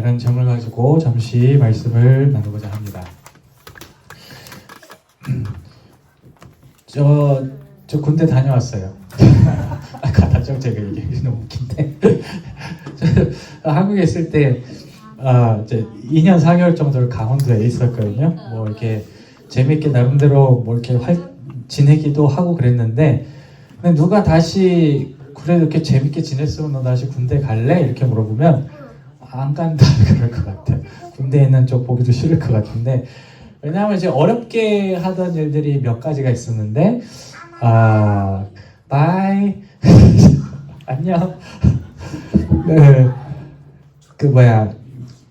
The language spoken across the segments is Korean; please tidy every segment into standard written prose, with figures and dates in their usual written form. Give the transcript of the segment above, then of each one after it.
이런 점을 가지고 잠시 말씀을 나누고자 합니다. 저 군대 다녀왔어요. 가다정 제가 얘기하기 너무 웃긴데 한국에 있을 때 이제 2년 4개월 정도를 강원도에 있었거든요. 뭐 이렇게 재밌게 나름대로 뭐 이렇게 지내기도 하고 그랬는데, 근데 누가 다시 그래도 이렇게 재밌게 지냈으면 너 다시 군대 갈래? 이렇게 물어보면 안 간다 그럴 것 같아요. 군대에 있는 쪽 보기도 싫을 것 같은데, 왜냐하면 이제 어렵게 하던 일들이 몇 가지가 있었는데, 바이 안녕. 네,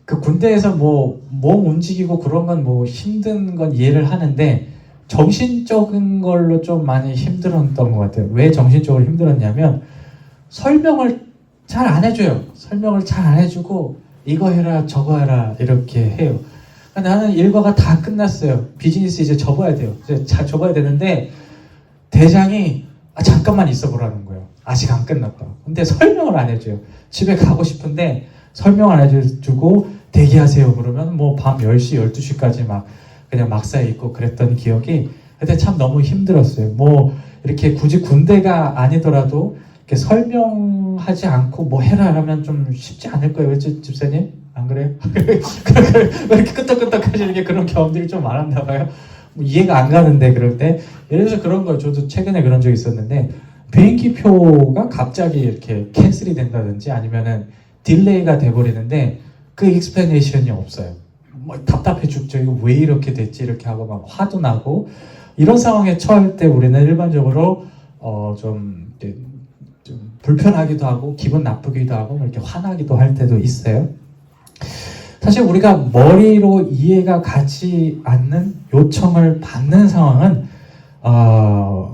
그 군대에서 뭐 몸 움직이고 그런 건 뭐 힘든 건 이해를 하는데, 정신적인 걸로 좀 많이 힘들었던 것 같아요. 왜 정신적으로 힘들었냐면 설명을 잘 안 해줘요. 설명을 잘 안 해주고 이거 해라 저거 해라 이렇게 해요. 나는 일과가 다 끝났어요. 비즈니스 이제 접어야 돼요. 이제 접어야 되는데 대장이 잠깐만 있어 보라는 거예요. 아직 안 끝났다고. 근데 설명을 안 해줘요. 집에 가고 싶은데 설명을 안 해주고 대기하세요 그러면 뭐 밤 10시 12시까지 막 그냥 막사에 있고 그랬던 기억이, 그때 참 너무 힘들었어요. 뭐 이렇게 굳이 군대가 아니더라도 이렇게 설명하지 않고 뭐 해라 하면 좀 쉽지 않을 거예요. 그렇지 집사님? 안 그래요? 왜 이렇게 끄떡끄떡 하시는 그런 경험들이 좀 많았나 봐요. 뭐 이해가 안 가는데 그럴 때. 예를 들어서 그런 거 저도 최근에 그런 적이 있었는데, 비행기 표가 갑자기 이렇게 캔슬이 된다든지 아니면은 딜레이가 돼버리는데 그 익스플레이션이 없어요. 뭐 답답해 죽죠. 이거 왜 이렇게 됐지? 이렇게 하고 막 화도 나고, 이런 상황에 처할 때 우리는 일반적으로 좀 불편하기도 하고 기분 나쁘기도 하고 이렇게 화나기도 할 때도 있어요. 사실 우리가 머리로 이해가 가지 않는 요청을 받는 상황은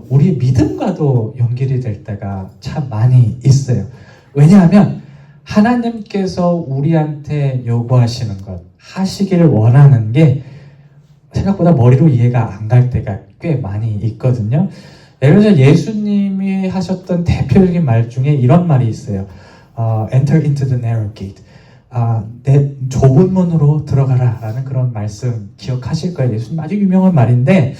우리 믿음과도 연결이 될 때가 참 많이 있어요. 왜냐하면 하나님께서 우리한테 요구하시는 것, 하시기를 원하는 게 생각보다 머리로 이해가 안 갈 때가 꽤 많이 있거든요. 예를 들어서 예수님이 하셨던 대표적인 말 중에 이런 말이 있어요. Enter into the narrow gate. 내 좁은 문으로 들어가라 라는 그런 말씀 기억하실 거예요. 예수님 아주 유명한 말인데,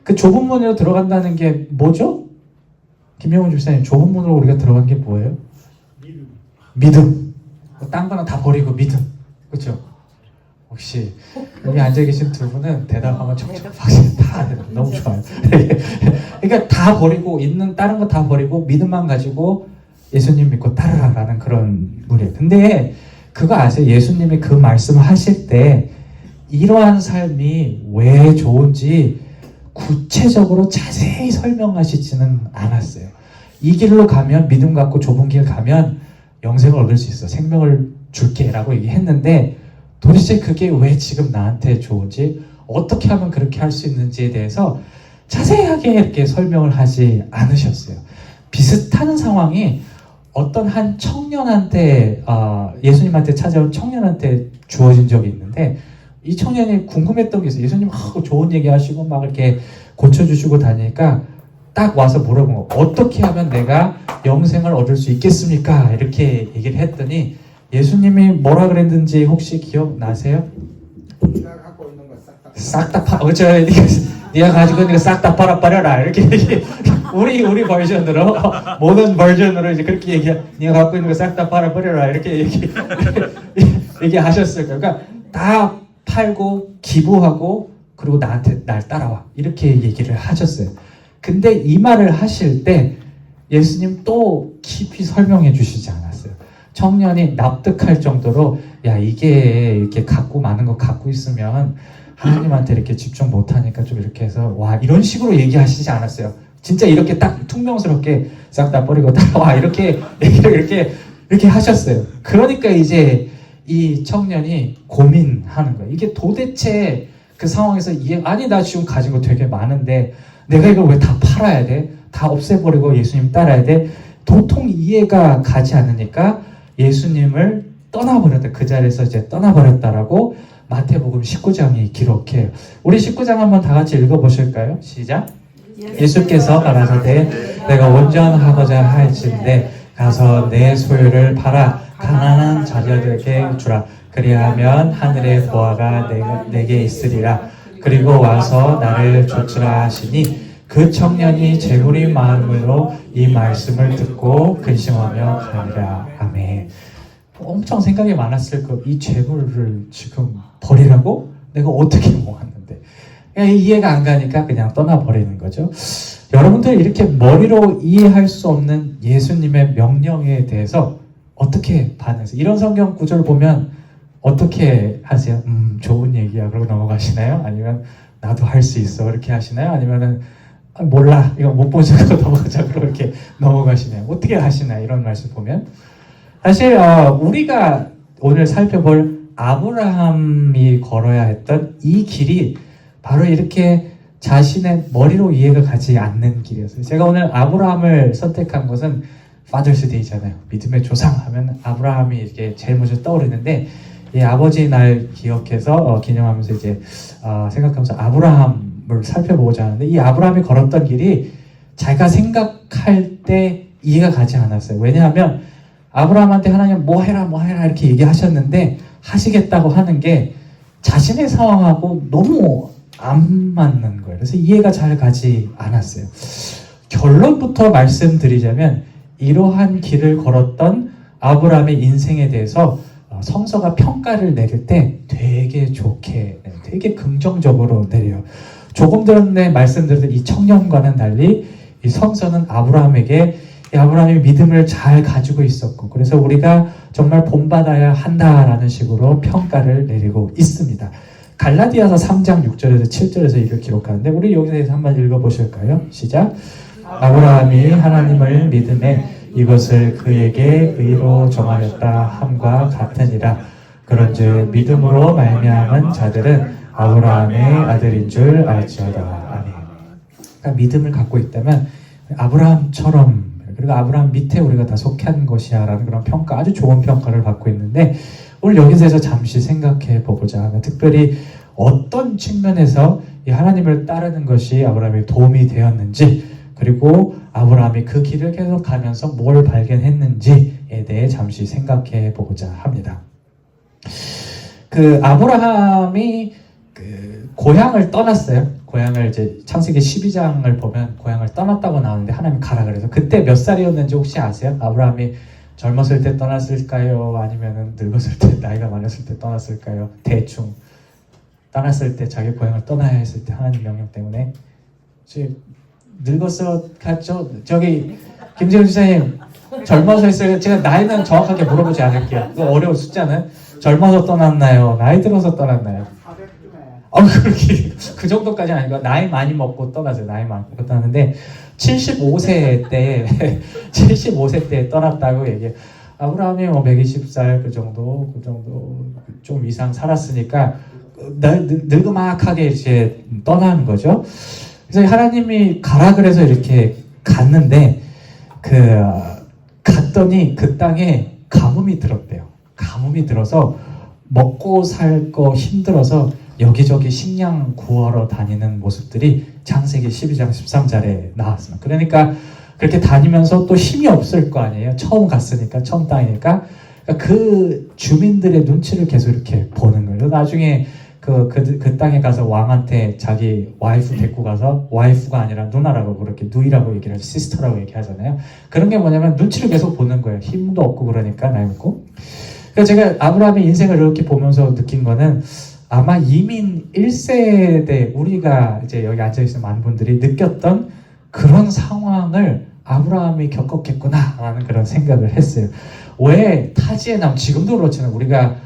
그 좁은 문으로 들어간다는 게 뭐죠? 김영훈 집사님, 좁은 문으로 우리가 들어간 게 뭐예요? 믿음. 딴 거는 다 버리고 믿음. 그렇죠? 혹시 여기 앉아 계신 두 분은 대답하면 척척 박수 다 너무 좋아요. 그러니까 다 버리고, 있는 다른 거 다 버리고 믿음만 가지고 예수님 믿고 따르라라는 그런 물이에요. 근데 그거 아세요? 예수님이 그 말씀을 하실 때 이러한 삶이 왜 좋은지 구체적으로 자세히 설명하시지는 않았어요. 이 길로 가면, 믿음 갖고 좁은 길 가면 영생을 얻을 수 있어, 생명을 줄게 라고 얘기했는데, 도대체 그게 왜 지금 나한테 좋은지, 어떻게 하면 그렇게 할 수 있는지에 대해서 자세하게 이렇게 설명을 하지 않으셨어요. 비슷한 상황이 어떤 한 청년한테, 예수님한테 찾아온 청년한테 주어진 적이 있는데, 이 청년이 궁금했던 게 있어요. 예수님 좋은 얘기 하시고 막 이렇게 고쳐주시고 다니니까 딱 와서 물어본 거, 어떻게 하면 내가 영생을 얻을 수 있겠습니까? 이렇게 얘기를 했더니 예수님이 뭐라 그랬는지 혹시 기억나세요? 네가 갖고 있는 거 싹 다 그렇죠. 네가 가지고 있는 거 싹 다 팔아버려라 이렇게 우리 버전으로, 모든 버전으로 이제 그렇게 네가 갖고 있는 거 싹 다 팔아버려라 이렇게 얘기하셨어요. 그러니까 다 팔고 기부하고 그리고 날 따라와 이렇게 얘기를 하셨어요. 근데 이 말을 하실 때 예수님 또 깊이 설명해 주시지 않았어요. 청년이 납득할 정도로, 야, 이게 이렇게 많은 거 갖고 있으면 하나님한테 이렇게 집중 못하니까 좀 이렇게 해서 와, 이런 식으로 얘기하시지 않았어요. 진짜 이렇게 딱 퉁명스럽게 싹 다 버리고 따라와 이렇게 얘기를 이렇게 하셨어요. 그러니까 이제 이 청년이 고민하는 거예요. 이게 도대체 그 상황에서 아니 나 지금 가진 거 되게 많은데 내가 이걸 왜 다 팔아야 돼? 다 없애버리고 예수님 따라야 돼? 도통 이해가 가지 않으니까 예수님을 떠나버렸다. 그 자리에서 이제 떠나버렸다라고 마태복음 19장이 기록해요. 우리 19장 한번 다 같이 읽어보실까요? 시작. 예수께서 가라사대 내가 온전하고자 할진대 가서 내 소유를 팔아 가난한 자녀들에게 주라. 그리하면 하늘의 보화가 내게 있으리라. 그리고 와서 나를 조치라 하시니 그 청년이 재물인 마음으로 이 말씀을 듣고 근심하며 가니라. 아멘. 엄청 생각이 많았을 거. 이 재물을 지금 버리라고? 내가 어떻게 모았는데? 이해가 안 가니까 그냥 떠나버리는 거죠. 여러분들 이렇게 머리로 이해할 수 없는 예수님의 명령에 대해서 어떻게 반응하세요? 이런 성경 구절을 보면 어떻게 하세요? 좋은 얘기야 그러고 넘어가시나요? 아니면 나도 할 수 있어 이렇게 하시나요? 아니면은 몰라 이거 못 보자 그러고 넘어가자 그러고 이렇게 넘어가시나요? 어떻게 하시나요? 이런 말씀 보면 사실 우리가 오늘 살펴볼 아브라함이 걸어야 했던 이 길이 바로 이렇게 자신의 머리로 이해가 가지 않는 길이었어요. 제가 오늘 아브라함을 선택한 것은 파더스 데이잖아요. 믿음의 조상 하면 아브라함이 이렇게 제일 먼저 떠오르는데 이 아버지 날 기억해서 기념하면서 이제 생각하면서 아브라함을 살펴보고자 하는데 이 아브라함이 걸었던 길이 자기가 생각할 때 이해가 가지 않았어요. 왜냐하면 아브라함한테 하나님 뭐 해라 이렇게 얘기하셨는데 하시겠다고 하는 게 자신의 상황하고 너무 안 맞는 거예요. 그래서 이해가 잘 가지 않았어요. 결론부터 말씀드리자면 이러한 길을 걸었던 아브라함의 인생에 대해서 성서가 평가를 내릴 때 되게 좋게, 되게 긍정적으로 내려요. 조금 전에 말씀드렸던 이 청년과는 달리 이 성서는 아브라함에게 아브라함이 믿음을 잘 가지고 있었고 그래서 우리가 정말 본받아야 한다라는 식으로 평가를 내리고 있습니다. 갈라디아서 3장 6절에서 7절에서 이를 기록하는데 우리 여기서 한번 읽어보실까요? 시작. 아브라함이 하나님을 믿음에 이것을 그에게 의로 정하였다 함과 같으니라. 그런즉 믿음으로 말미암은 자들은 아브라함의 아들인 줄 알지어다. 아멘. 그러니까 믿음을 갖고 있다면 아브라함처럼 그리고 아브라함 밑에 우리가 다 속한 것이야 라는 그런 평가, 아주 좋은 평가를 받고 있는데 오늘 여기서 잠시 생각해 보고자 하면 특별히 어떤 측면에서 이 하나님을 따르는 것이 아브라함에 도움이 되었는지 그리고 아브라함이 그 길을 계속 가면서 뭘 발견했는지에 대해 잠시 생각해 보고자 합니다. 그 아브라함이 그 고향을 떠났어요. 고향을 이제 창세기 12장을 보면 고향을 떠났다고 나오는데 하나님 가라 그래서 그때 몇 살이었는지 혹시 아세요? 아브라함이 젊었을 때 떠났을까요? 아니면 늙었을 때 나이가 많았을 때 떠났을까요? 대충 떠났을 때 자기 고향을 떠나야 했을 때 하나님 명령 때문에 늙었어 갔죠? 저기 김재훈 지사님 젊어서 했어요. 제가 나이는 정확하게 물어보지 않을게요. 그거 어려운 숫자는 젊어서 떠났나요? 나이 들어서 떠났나요? 그렇게 그 정도까지는 아니고 나이 많이 먹고 떠나세요. 나이 많고 떠났는데 75세 때 떠났다고 얘기해요. 아브라함이 120살 그 정도 좀 이상 살았으니까 늙음막하게 이제 떠나는 거죠. 그래서 하나님이 가라 그래서 이렇게 갔는데 갔더니 그 땅에 가뭄이 들었대요. 가뭄이 들어서 먹고 살 거 힘들어서 여기저기 식량 구하러 다니는 모습들이 창세기 12장 13절에 나왔습니다. 그러니까 그렇게 다니면서 또 힘이 없을 거 아니에요. 처음 갔으니까, 처음 땅이니까. 그러니까 그 주민들의 눈치를 계속 이렇게 보는 거예요. 나중에 그 땅에 가서 왕한테 자기 와이프 데리고 가서 와이프가 아니라 누나라고 그렇게 누이라고 얘기를 하죠. 시스터라고 얘기하잖아요. 그런 게 뭐냐면 눈치를 계속 보는 거예요. 힘도 없고 그러니까 나이 먹고. 그러니까 제가 아브라함의 인생을 이렇게 보면서 느낀 거는 아마 이민 1세대 우리가 이제 여기 앉아있는 많은 분들이 느꼈던 그런 상황을 아브라함이 겪었겠구나라는 그런 생각을 했어요. 왜 타지에 나온 지금도 그렇잖아요. 우리가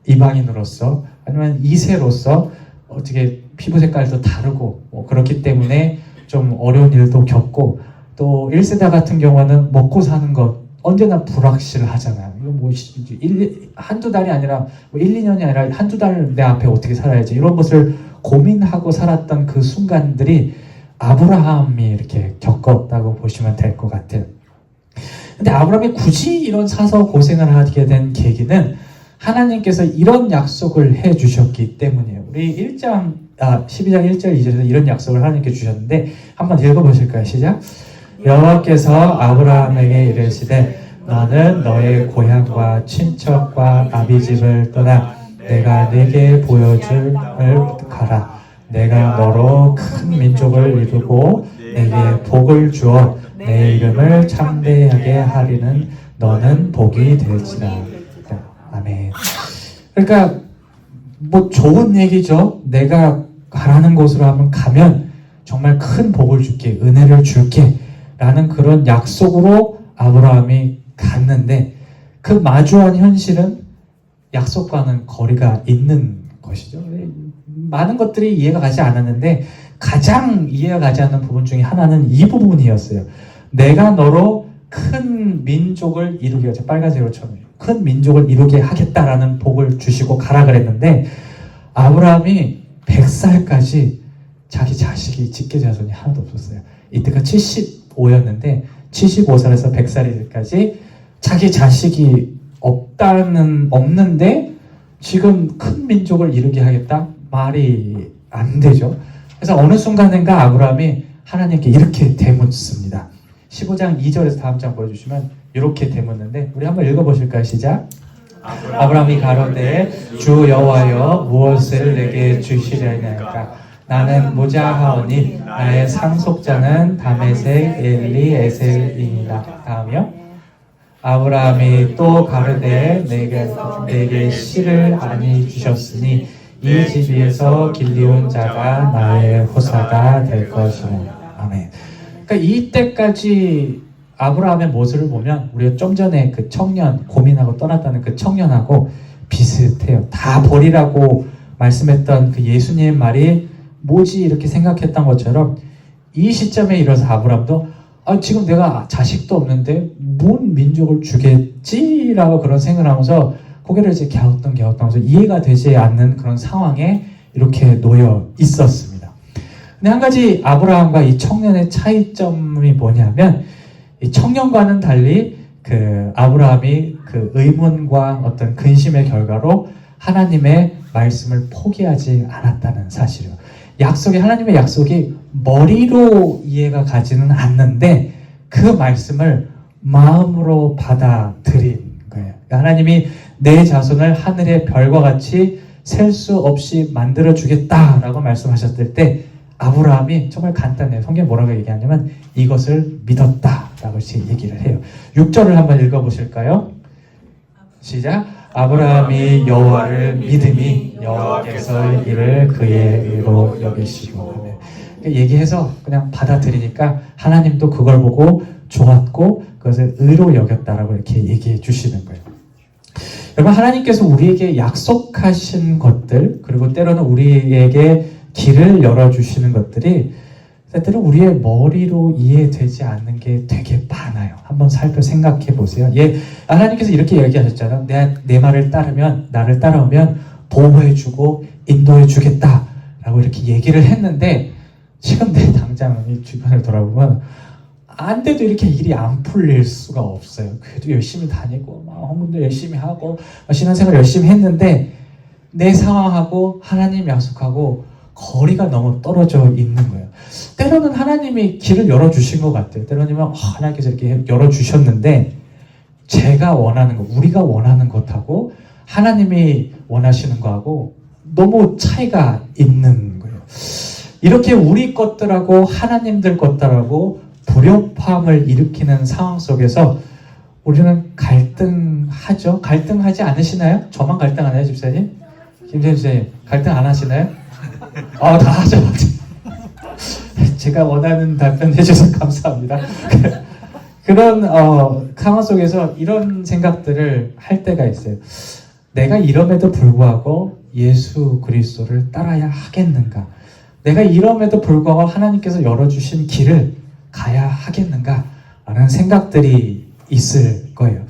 이방인으로서 아니면 2세로서 어떻게 피부 색깔도 다르고 그렇기 때문에 좀 어려운 일도 겪고 또 1세대 같은 경우는 먹고 사는 것 언제나 불확실하잖아요. 이거 뭐 한두 달이 아니라 1, 2년이 아니라 한두 달 내 앞에 어떻게 살아야지 이런 것을 고민하고 살았던 그 순간들이 아브라함이 이렇게 겪었다고 보시면 될 것 같아요. 근데 아브라함이 굳이 이런 사서 고생을 하게 된 계기는 하나님께서 이런 약속을 해주셨기 때문이에요. 우리 12장 1절 2절에서 이런 약속을 하나님께 주셨는데 한번 읽어보실까요? 시작. 여호와께서 아브라함에게 이르시되 너는 너의 고향과 친척과 아비집을 떠나 내가 네게 보여줄 가라. 내가 너로 큰 민족을 이루고 내게 복을 주어 내 이름을 참대하게 하리는 너는 복이 될지라. 아멘. 그러니까 뭐 좋은 얘기죠. 내가 가라는 곳으로 한번 가면 정말 큰 복을 줄게, 은혜를 줄게 라는 그런 약속으로 아브라함이 갔는데 그 마주한 현실은 약속과는 거리가 있는 것이죠. 많은 것들이 이해가 가지 않았는데 가장 이해가 가지 않는 부분 중에 하나는 이 부분이었어요. 내가 너로 큰 민족을 이루게 하자. 빨간색으로 쳐놓은 큰 민족을 이루게 하겠다라는 복을 주시고 가라 그랬는데 아브라함이 100살까지 자기 자식이 직계자손이 하나도 없었어요. 이때가 75였는데 75살에서 100살까지 자기 자식이 없는데 지금 큰 민족을 이루게 하겠다? 말이 안 되죠. 그래서 어느 순간인가 아브라함이 하나님께 이렇게 대묻습니다. 15장 2절에서 다음 장 보여주시면 이렇게 대묻는데 우리 한번 읽어보실까요? 시작. 아브라함이 가로되 주 여호와여 무엇을 내게 주시려니까 나는 무자하오니 나의 상속자는 다메섹 엘리에셀이니라. 다음이요. 아브라함이 또 가로되 내게 씨를 아니 주셨으니 이 집 위에서 길리온 자가 나의 후사가 될 것이라. 아멘. 그러니까 이때까지 아브라함의 모습을 보면 우리가 좀 전에 그 청년 고민하고 떠났다는 그 청년하고 비슷해요. 다 버리라고 말씀했던 그 예수님 말이 뭐지 이렇게 생각했던 것처럼 이 시점에 이르러서 아브라함도 지금 내가 자식도 없는데 뭔 민족을 주겠지라고 그런 생각을 하면서 고개를 이제 갸우뚱하면서 이해가 되지 않는 그런 상황에 이렇게 놓여 있었습니다. 근데 한 가지 아브라함과 이 청년의 차이점이 뭐냐면 이 청년과는 달리 그 아브라함이 그 의문과 어떤 근심의 결과로 하나님의 말씀을 포기하지 않았다는 사실이에요. 하나님의 약속이 머리로 이해가 가지는 않는데 그 말씀을 마음으로 받아들인 거예요. 하나님이 내 자손을 하늘의 별과 같이 셀 수 없이 만들어 주겠다라고 말씀하셨을 때 아브라함이 정말 간단해요. 성경에 뭐라고 얘기하냐면 이것을 믿었다라고 얘기를 해요. 6절을 한번 읽어보실까요? 시작. 아브라함이 여호와를 믿음이 여호와께서 이를 그의 의로 여기시고. 얘기해서 그냥 받아들이니까 하나님도 그걸 보고 좋았고 그것을 의로 여겼다라고 이렇게 얘기해 주시는 거예요. 여러분, 하나님께서 우리에게 약속하신 것들 그리고 때로는 우리에게 길을 열어주시는 것들이 때때로 우리의 머리로 이해되지 않는 게 되게 많아요. 한번 생각해 보세요. 하나님께서 이렇게 얘기하셨잖아요. 내 말을 따르면, 나를 따라오면 보호해주고 인도해주겠다라고 이렇게 얘기를 했는데 지금 내 당장 이 주변을 돌아보면 안 돼도 이렇게 일이 안 풀릴 수가 없어요. 그래도 열심히 다니고 헌금도 열심히 하고 신앙생활 열심히 했는데 내 상황하고 하나님 약속하고 거리가 너무 떨어져 있는 거예요. 때로는 하나님이 길을 열어주신 것 같아요. 때로는 하나님께서 이렇게 열어주셨는데 제가 원하는 것, 우리가 원하는 것하고 하나님이 원하시는 거하고 너무 차이가 있는 거예요. 이렇게 우리 것들하고 하나님들 것들하고 불협화음을 일으키는 상황 속에서 우리는 갈등하죠. 갈등하지 않으시나요? 저만 갈등 안 해요, 집사님? 김재현 집사님, 갈등 안 하시나요? 다 하죠. 제가 원하는 답변 해주셔서 감사합니다. 그런 상황 속에서 이런 생각들을 할 때가 있어요. 내가 이럼에도 불구하고 예수 그리스도를 따라야 하겠는가? 내가 이럼에도 불구하고 하나님께서 열어주신 길을 가야 하겠는가? 라는 생각들이 있을 거예요.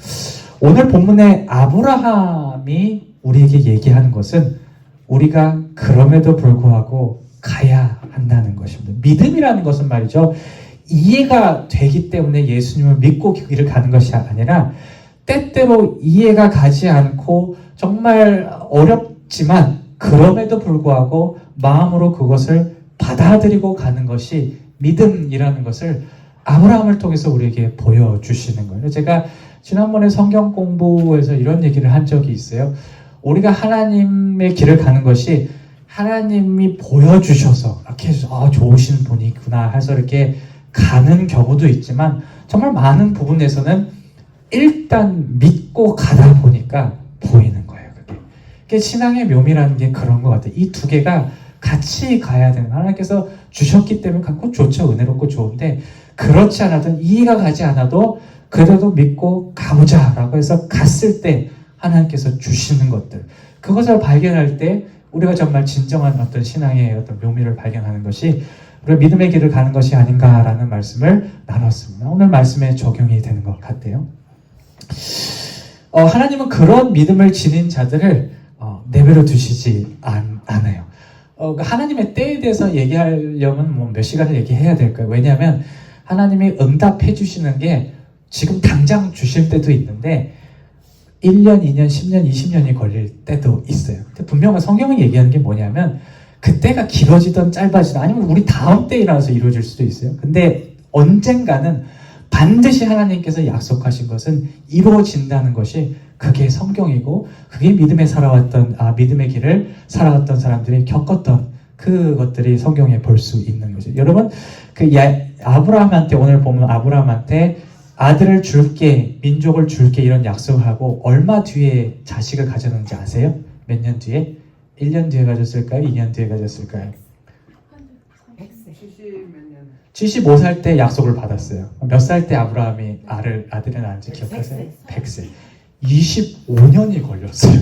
오늘 본문의 아브라함이 우리에게 얘기하는 것은 우리가 그럼에도 불구하고 가야 한다는 것입니다. 믿음이라는 것은 말이죠. 이해가 되기 때문에 예수님을 믿고 그 길을 가는 것이 아니라 때때로 이해가 가지 않고 정말 어렵지만 그럼에도 불구하고 마음으로 그것을 받아들이고 가는 것이 믿음이라는 것을 아브라함을 통해서 우리에게 보여주시는 거예요. 제가 지난번에 성경 공부에서 이런 얘기를 한 적이 있어요. 우리가 하나님의 길을 가는 것이 하나님이 보여주셔서 이렇게 좋으신 분이구나 해서 이렇게 가는 경우도 있지만 정말 많은 부분에서는 일단 믿고 가다 보니까 보이는 거예요. 그게 신앙의 묘미라는 게 그런 것 같아요. 이 두 개가 같이 가야 되는, 하나님께서 주셨기 때문에 갖고 좋죠. 은혜롭고 좋은데 그렇지 않아도 이해가 가지 않아도 그래도 믿고 가보자 라고 해서 갔을 때 하나님께서 주시는 것들, 그것을 발견할 때 우리가 정말 진정한 어떤 신앙의 어떤 묘미를 발견하는 것이 우리가 믿음의 길을 가는 것이 아닌가라는 말씀을 나눴습니다. 오늘 말씀에 적용이 되는 것 같아요. 하나님은 그런 믿음을 지닌 자들을 내버려 두시지 않아요. 하나님의 때에 대해서 얘기하려면 뭐 몇 시간을 얘기해야 될까요? 왜냐하면 하나님이 응답해 주시는 게 지금 당장 주실 때도 있는데 1년, 2년, 10년, 20년이 걸릴 때도 있어요. 근데 분명히 성경이 얘기하는 게 뭐냐면 그때가 길어지든 짧아지든 아니면 우리 다음 때에 일어나서 이루어질 수도 있어요. 근데 언젠가는 반드시 하나님께서 약속하신 것은 이루어진다는 것이 그게 성경이고 그게 믿음의 길을 살아왔던 사람들이 겪었던 그것들이 성경에 볼 수 있는 거죠. 여러분, 아브라함한테 오늘 보면 아브라함한테 아들을 줄게, 민족을 줄게 이런 약속을 하고 얼마 뒤에 자식을 가졌는지 아세요? 몇 년 뒤에? 1년 뒤에 가졌을까요? 2년 뒤에 가졌을까요? 75살 때 약속을 받았어요. 몇 살 때 아브라함이 아들을 낳은지 기억하세요? 100세. 25년이 걸렸어요.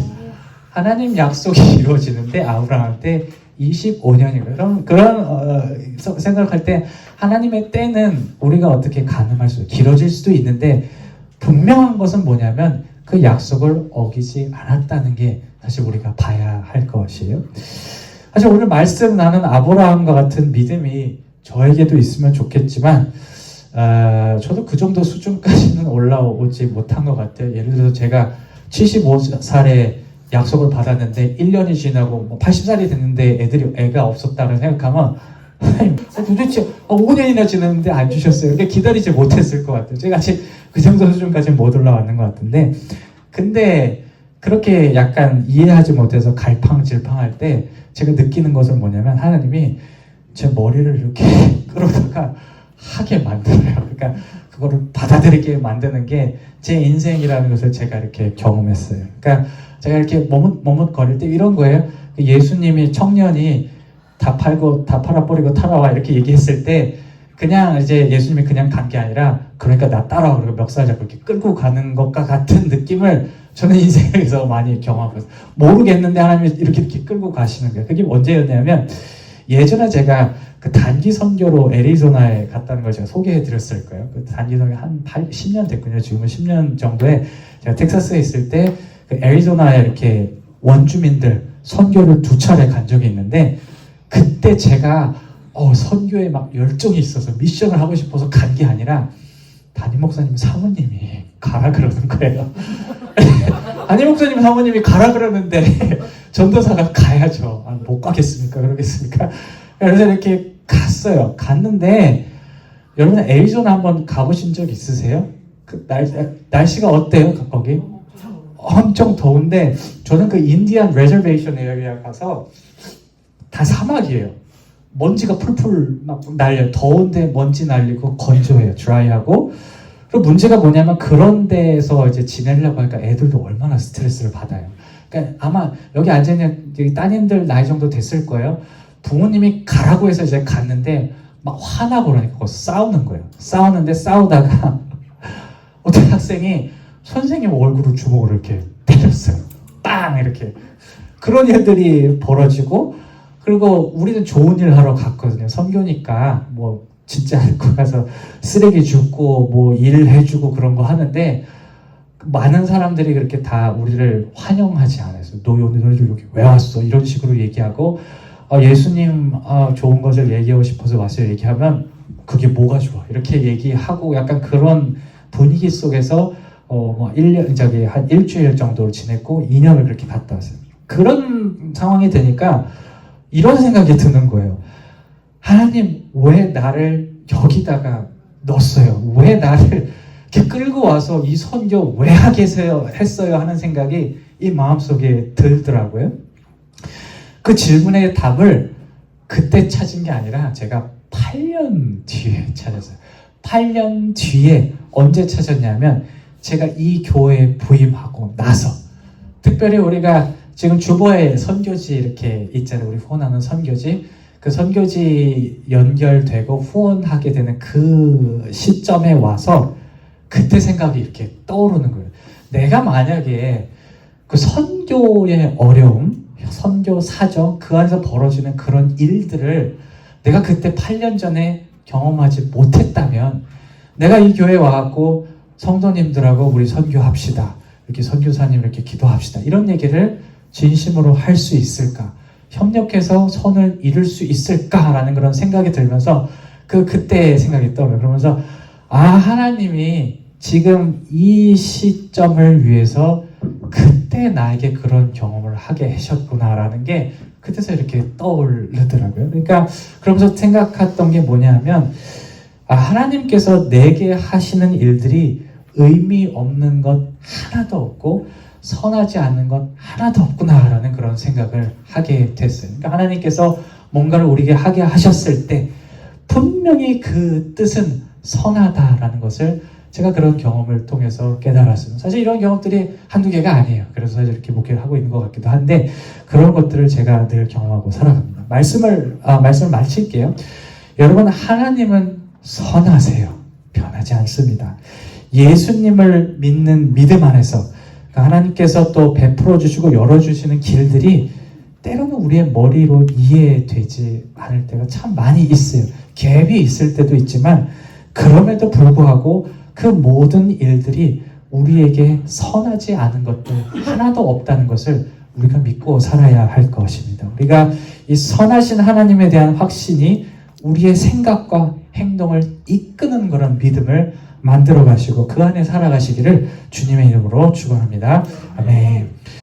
하나님 약속이 이루어지는데 아브라함한테 25년이 걸려요. 그런 생각할 때 하나님의 때는 우리가 어떻게 가늠할 수, 길어질 수도 있는데 분명한 것은 뭐냐면 그 약속을 어기지 않았다는 게 사실 우리가 봐야 할 것이에요. 사실 오늘 말씀 나눈 아브라함과 같은 믿음이 저에게도 있으면 좋겠지만 저도 그 정도 수준까지는 올라오지 못한 것 같아요. 예를 들어서 제가 75살에 약속을 받았는데 1년이 지나고 80살이 됐는데 애가 없었다고 생각하면 도대체 5년이나 지났는데 안 주셨어요. 이렇게 기다리지 못했을 것 같아요. 제가 아직 그 정도 수준까지는 못 올라왔는 것 같은데, 근데 그렇게 약간 이해하지 못해서 갈팡질팡할 때 제가 느끼는 것은 뭐냐면 하나님이 제 머리를 이렇게 끌어다가 하게 만들어요. 그러니까 그거를 받아들이게 만드는 게 제 인생이라는 것을 제가 이렇게 경험했어요. 그러니까 제가 이렇게 머뭇거릴 때 이런 거예요. 예수님이 청년이 다 팔아버리고 타라와 이렇게 얘기했을 때 그냥 이제 예수님이 그냥 간 게 아니라 그러니까 나 따라와 그리고 멱살 잡고 이렇게 끌고 가는 것과 같은 느낌을 저는 인생에서 많이 경험했어요. 모르겠는데 하나님이 이렇게 끌고 가시는 거예요. 그게 언제였냐면 예전에 제가 그 단기 선교로 애리조나에 갔다는 걸 제가 소개해 드렸을 거예요. 그 단기 선교 한 10년 됐군요. 지금은 10년 정도에 제가 텍사스에 있을 때 그 애리조나에 이렇게 원주민들 선교를 2차례 간 적이 있는데 그때 제가 선교에 막 열정이 있어서 미션을 하고 싶어서 간 게 아니라 담임 목사님 사모님이 가라 그러는 거예요. 담임 목사님 사모님이 가라 그러는데 전도사가 가야죠. 못 가겠습니까? 그러겠습니까? 그래서 이렇게 갔어요. 갔는데 여러분 애리조나 한번 가보신 적 있으세요? 그 날씨가 어때요? 거기? 엄청 더운데 저는 그 인디안 레저베이션 에리아 가서 다 사막이에요. 먼지가 풀풀 막 날려요. 더운데 먼지 날리고 건조해요. 드라이하고. 그리고 문제가 뭐냐면 그런 데에서 이제 지내려고 하니까 애들도 얼마나 스트레스를 받아요. 그러니까 아마 여기 앉아있는 따님들 나이 정도 됐을 거예요. 부모님이 가라고 해서 이제 갔는데 막 화나고 그러니까 싸우는 거예요. 싸우다가 어떤 학생이 선생님 얼굴을 주먹으로 이렇게 때렸어요. 빵! 이렇게. 그런 일들이 벌어지고 그리고 우리는 좋은 일 하러 갔거든요. 선교니까 뭐 진짜 거 가서 쓰레기 줍고 뭐 일 해주고 그런 거 하는데 많은 사람들이 그렇게 다 우리를 환영하지 않았어요. 너 여기 왜 왔어? 이런 식으로 얘기하고 예수님 좋은 것을 얘기하고 싶어서 왔어요. 얘기하면 그게 뭐가 좋아? 이렇게 얘기하고 약간 그런 분위기 속에서 한 일주일 정도 지냈고 2년을 그렇게 갔다 왔어요. 그런 상황이 되니까 이런 생각이 드는 거예요. 하나님 왜 나를 여기다가 넣었어요? 왜 나를 이렇게 끌고 와서 이 선교 왜 하겠어요 했어요 하는 생각이 이 마음속에 들더라고요. 그 질문의 답을 그때 찾은 게 아니라 제가 8년 뒤에 찾았어요. 8년 뒤에 언제 찾았냐면 제가 이 교회에 부임하고 나서, 특별히 우리가 지금 주보에 선교지 이렇게 있잖아요. 우리 후원하는 선교지. 그 선교지 연결되고 후원하게 되는 그 시점에 와서 그때 생각이 이렇게 떠오르는 거예요. 내가 만약에 그 선교의 어려움, 선교 사정, 그 안에서 벌어지는 그런 일들을 내가 그때 8년 전에 경험하지 못했다면, 내가 이 교회에 와갖고 성도님들하고 우리 선교합시다, 이렇게 선교사님 이렇게 기도합시다, 이런 얘기를 진심으로 할 수 있을까? 협력해서 선을 이룰 수 있을까라는 그런 생각이 들면서 그때 생각이 떠오르요. 그러면서 하나님이 지금 이 시점을 위해서 그때 나에게 그런 경험을 하게 하셨구나라는 게 그때서 이렇게 떠오르더라고요. 그러니까 그러면서 생각했던 게 뭐냐면, 하나님께서 내게 하시는 일들이 의미 없는 것 하나도 없고 선하지 않는 것 하나도 없구나라는 그런 생각을 하게 됐어요. 그러니까 하나님께서 뭔가를 우리에게 하게 하셨을 때 분명히 그 뜻은 선하다라는 것을 제가 그런 경험을 통해서 깨달았습니다. 사실 이런 경험들이 한두 개가 아니에요. 그래서 사실 이렇게 목회를 하고 있는 것 같기도 한데, 그런 것들을 제가 늘 경험하고 살아갑니다. 말씀을 마칠게요. 여러분, 하나님은 선하세요. 변하지 않습니다. 예수님을 믿는 믿음 안에서 하나님께서 또 베풀어 주시고 열어주시는 길들이 때로는 우리의 머리로 이해되지 않을 때가 참 많이 있어요. 갭이 있을 때도 있지만, 그럼에도 불구하고 그 모든 일들이 우리에게 선하지 않은 것들 하나도 없다는 것을 우리가 믿고 살아야 할 것입니다. 우리가 이 선하신 하나님에 대한 확신이 우리의 생각과 행동을 이끄는 그런 믿음을 만들어 가시고 그 안에 살아가시기를 주님의 이름으로 축원합니다. 아멘.